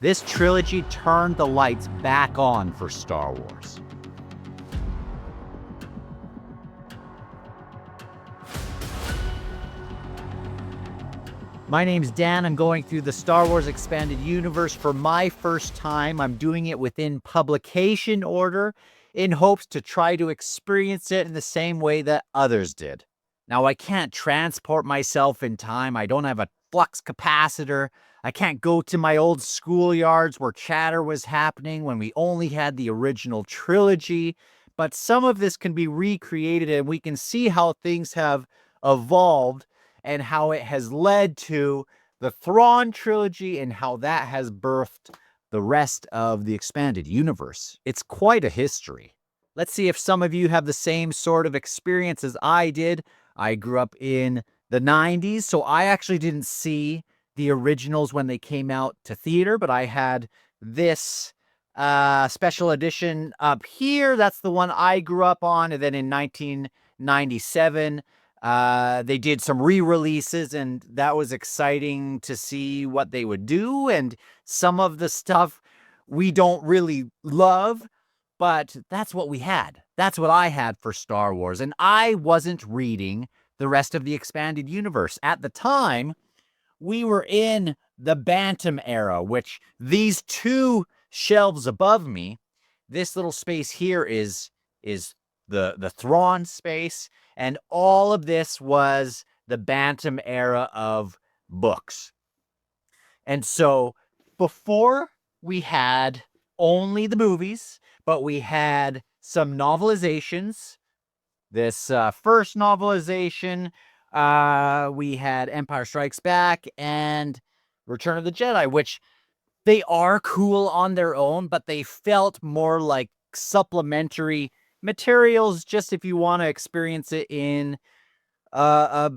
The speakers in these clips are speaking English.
This trilogy turned the lights back on for Star Wars. My name's Dan. I'm going through the Star Wars Expanded Universe for my first time. I'm doing it within publication order in hopes to try to experience it in the same way that others did. Now, I can't transport myself in time. I don't have a flux capacitor. I can't go to my old schoolyards where chatter was happening when we only had the original trilogy. But some of this can be recreated, and we can see how things have evolved and how it has led to the Thrawn Trilogy and how that has birthed the rest of the expanded universe. It's quite a history. Let's see if some of you have the same sort of experience as I did. I grew up in the 90s, so I actually didn't see the originals when they came out to theater, but I had this special edition up here. That's the one I grew up on. And then in 1997, they did some re-releases, and that was exciting to see what they would do. And some of the stuff we don't really love, but that's what we had. That's what I had for Star Wars. And I wasn't reading the rest of the expanded universe. At the time, we were in the Bantam era, which these two shelves above me, this little space here is the Thrawn space, and all of this was the Bantam era of books. And so before we had only the movies, but we had some novelizations. This first novelization, we had Empire Strikes Back and Return of the Jedi, which they are cool on their own, but they felt more like supplementary materials just if you want to experience it in a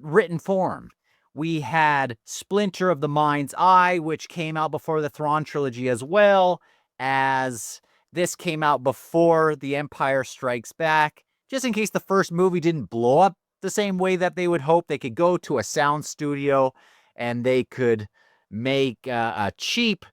written form. We had Splinter of the Mind's Eye, which came out before the Thrawn Trilogy, as well as this came out before The Empire Strikes Back. Just in case the first movie didn't blow up the same way that they would hope, they could go to a sound studio and they could make a cheap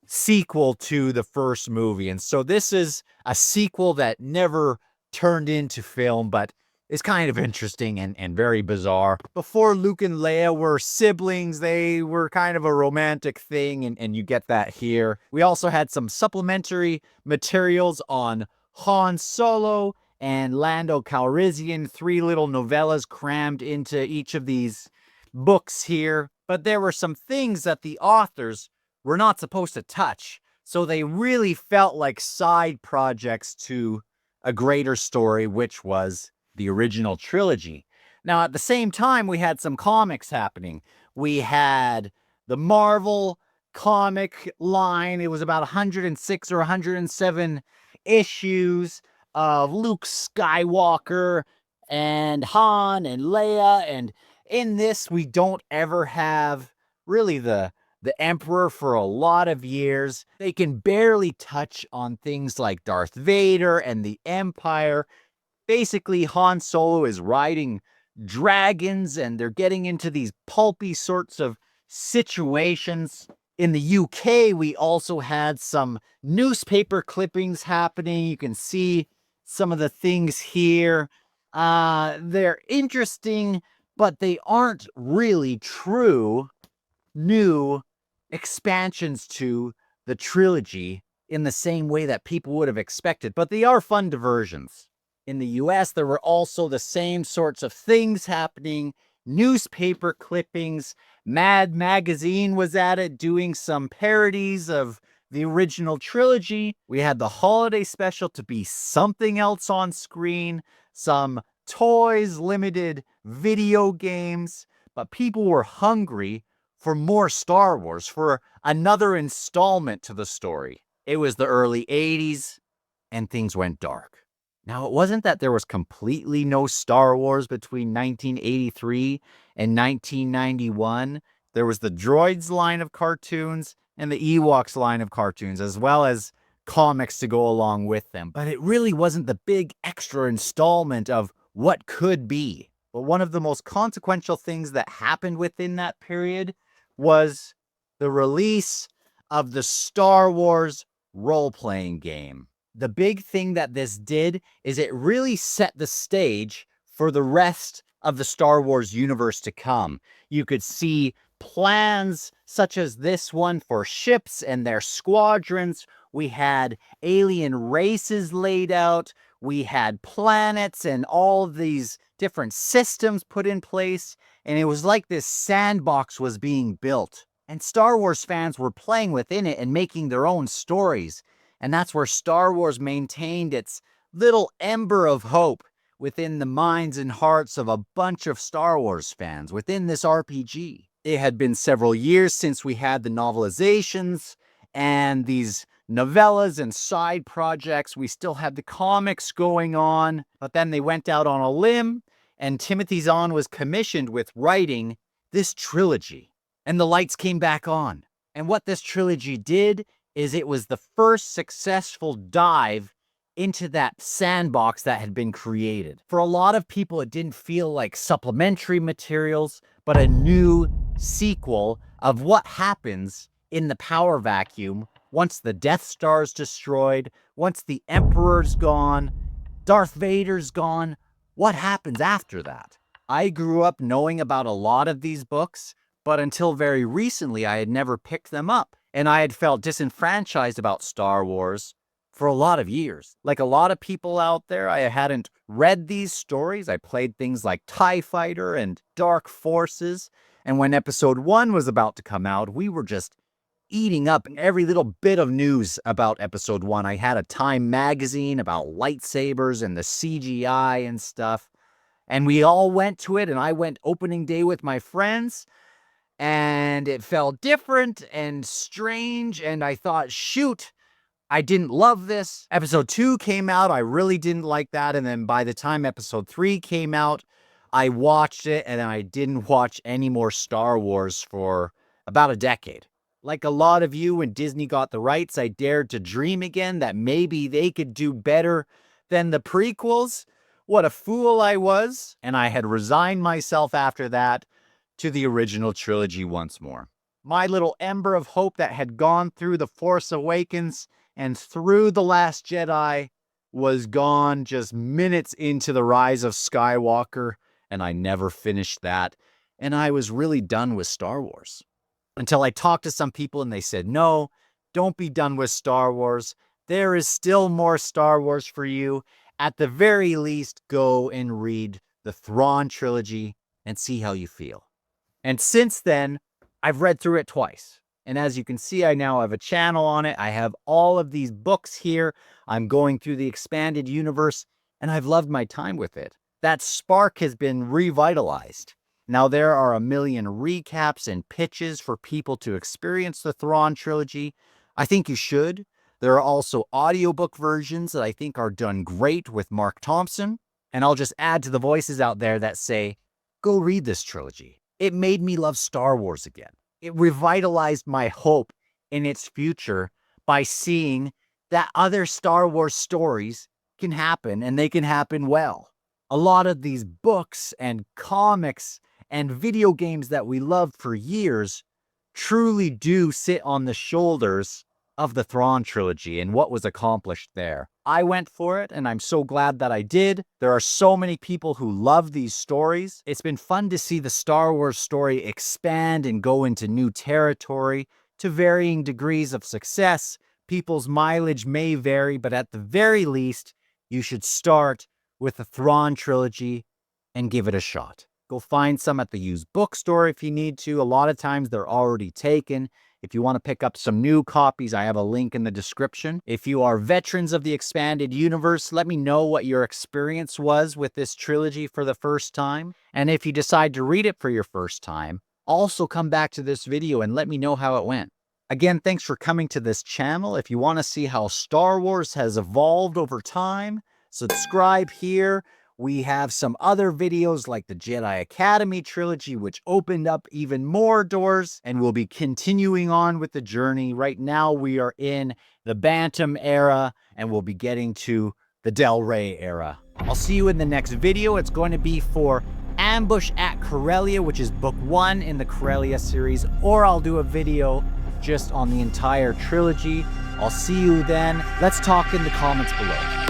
sequel to the first movie. And so this is a sequel that never turned into film, but is kind of interesting and very bizarre. Before Luke and Leia were siblings, they were kind of a romantic thing, and you get that here. We also had some supplementary materials on Han Solo and Lando Calrissian, 3 little novellas crammed into each of these books here. But there were some things that the authors were not supposed to touch, so they really felt like side projects to a greater story, which was the original trilogy. Now, at the same time, we had some comics happening. We had the Marvel comic line. It was about 106 or 107 issues of Luke Skywalker and Han and Leia. And in this, we don't ever have really the Emperor for a lot of years. They can barely touch on things like Darth Vader and the Empire. Basically, Han Solo is riding dragons, and they're getting into these pulpy sorts of situations. In the UK, we also had some newspaper clippings happening. You can see some of the things here. They're interesting, but they aren't really true new expansions to the trilogy in the same way that people would have expected, but they are fun diversions. In the US, there were also the same sorts of things happening. Newspaper clippings. Mad Magazine was at it doing some parodies of the original trilogy. We had the holiday special to be something else on screen. Some toys, limited video games. But people were hungry for more Star Wars, for another installment to the story. It was the early 80s, and things went dark. Now, it wasn't that there was completely no Star Wars between 1983 and 1991. There was the Droids line of cartoons and the Ewoks line of cartoons, as well as comics to go along with them. But it really wasn't the big extra installment of what could be. But one of the most consequential things that happened within that period was the release of the Star Wars role-playing game. The big thing that this did is it really set the stage for the rest of the Star Wars universe to come. You could see plans such as this one for ships and their squadrons. We had alien races laid out. We had planets and all these different systems put in place. And it was like this sandbox was being built. And Star Wars fans were playing within it and making their own stories. And that's where Star Wars maintained its little ember of hope within the minds and hearts of a bunch of Star Wars fans within this RPG. It had been several years since we had the novelizations and these novellas and side projects. We still had the comics going on, but then they went out on a limb and Timothy Zahn was commissioned with writing this trilogy. And the lights came back on. And what this trilogy did is it was the first successful dive into that sandbox that had been created. For a lot of people, it didn't feel like supplementary materials, but a new sequel of what happens in the power vacuum once the Death Star's destroyed, once the Emperor's gone, Darth Vader's gone. What happens after that? I grew up knowing about a lot of these books, but until very recently, I had never picked them up. And I had felt disenfranchised about Star Wars for a lot of years. Like a lot of people out there, I hadn't read these stories. I played things like TIE Fighter and Dark Forces. And when episode 1 was about to come out, we were just eating up every little bit of news about episode 1. I had a Time magazine about lightsabers and the CGI and stuff. And we all went to it, and I went opening day with my friends. And it felt different and strange, and I thought, shoot, I didn't love this. Episode 2 came out, I really didn't like that, and then by the time episode 3 came out, I watched it, and I didn't watch any more Star Wars for about a decade. Like a lot of you, when Disney got the rights, I dared to dream again that maybe they could do better than the prequels. What a fool I was, and I had resigned myself after that to the original trilogy once more. My little ember of hope that had gone through The Force Awakens and through The Last Jedi was gone just minutes into The Rise of Skywalker, and I never finished that, and I was really done with Star Wars. Until I talked to some people and they said, no, don't be done with Star Wars. There is still more Star Wars for you. At the very least, go and read the Thrawn Trilogy and see how you feel. And since then, I've read through it twice. And as you can see, I now have a channel on it. I have all of these books here. I'm going through the expanded universe, and I've loved my time with it. That spark has been revitalized. Now, there are a million recaps and pitches for people to experience the Thrawn Trilogy. I think you should. There are also audiobook versions that I think are done great with Mark Thompson. And I'll just add to the voices out there that say, go read this trilogy. It made me love Star Wars again. It revitalized my hope in its future by seeing that other Star Wars stories can happen, and they can happen well. A lot of these books and comics and video games that we loved for years truly do sit on the shoulders of the Thrawn Trilogy and what was accomplished there. I went for it, and I'm so glad that I did. There are so many people who love these stories. It's been fun to see the Star Wars story expand and go into new territory to varying degrees of success. People's mileage may vary, but at the very least, you should start with the Thrawn Trilogy and give it a shot. Go find some at the used bookstore if you need to. A lot of times they're already taken. If you want to pick up some new copies, I have a link in the description. If you are veterans of the expanded universe, let me know what your experience was with this trilogy for the first time. And if you decide to read it for your first time, also come back to this video and let me know how it went. Again, thanks for coming to this channel. If you want to see how Star Wars has evolved over time, subscribe here. We have some other videos like the Jedi Academy trilogy, which opened up even more doors, and we'll be continuing on with the journey. Right now, we are in the Bantam era, and we'll be getting to the Del Rey era. I'll see you in the next video. It's going to be for Ambush at Corellia, which is book 1 in the Corellia series, or I'll do a video just on the entire trilogy. I'll see you then. Let's talk in the comments below.